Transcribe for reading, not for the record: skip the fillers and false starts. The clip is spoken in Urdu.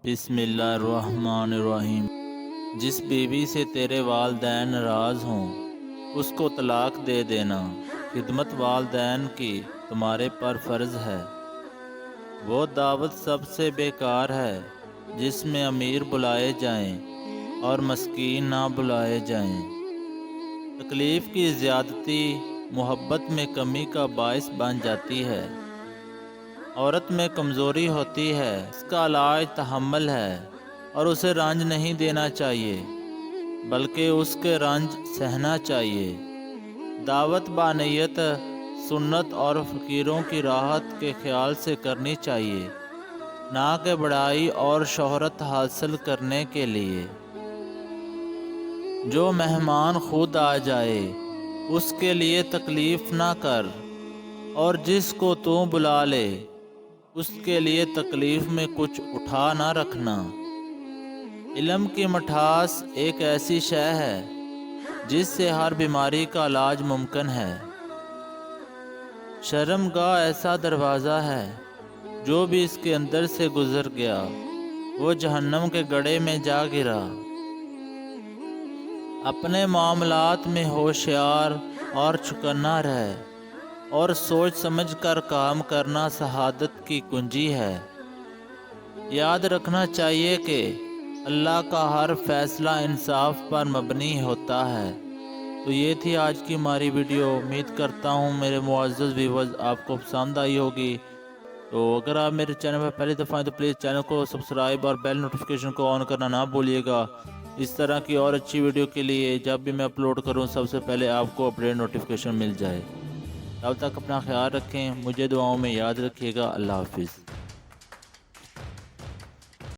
بسم اللہ الرحمن الرحیم۔ جس بیوی سے تیرے والدین ناراض ہوں اس کو طلاق دے دینا۔ خدمت والدین کی تمہارے پر فرض ہے۔ وہ دعوت سب سے بیکار ہے جس میں امیر بلائے جائیں اور مسکین نہ بلائے جائیں۔ تکلیف کی زیادتی محبت میں کمی کا باعث بن جاتی ہے۔ عورت میں کمزوری ہوتی ہے، اس کا علاج تحمل ہے اور اسے رنج نہیں دینا چاہیے بلکہ اس کے رنج سہنا چاہیے۔ دعوت بانیت سنت اور فقیروں کی راحت کے خیال سے کرنی چاہیے، نہ کہ بڑائی اور شہرت حاصل کرنے کے لیے۔ جو مہمان خود آ جائے اس کے لیے تکلیف نہ کر، اور جس کو تو بلا لے اس کے لیے تکلیف میں کچھ اٹھا نہ رکھنا۔ علم کی مٹھاس ایک ایسی شے ہے جس سے ہر بیماری کا علاج ممکن ہے۔ شرم گاہ ایسا دروازہ ہے جو بھی اس کے اندر سے گزر گیا وہ جہنم کے گڑھے میں جا گرا۔ اپنے معاملات میں ہوشیار اور چوکنا رہ، اور سوچ سمجھ کر کام کرنا سعادت کی کنجی ہے۔ یاد رکھنا چاہیے کہ اللہ کا ہر فیصلہ انصاف پر مبنی ہوتا ہے۔ تو یہ تھی آج کی ہماری ویڈیو۔ امید کرتا ہوں میرے معزز ویورز آپ کو پسند آئی ہوگی۔ تو اگر آپ میرے چینل پر پہلی دفعہ ہیں تو پلیز چینل کو سبسکرائب اور بیل نوٹیفیکیشن کو آن کرنا نہ بھولیے گا، اس طرح کی اور اچھی ویڈیو کے لیے جب بھی میں اپلوڈ کروں سب سے پہلے آپ کو اپڈیٹ نوٹیفیکیشن مل جائے۔ تب تک اپنا خیال رکھیں، مجھے دعاؤں میں یاد رکھیے گا۔ اللہ حافظ۔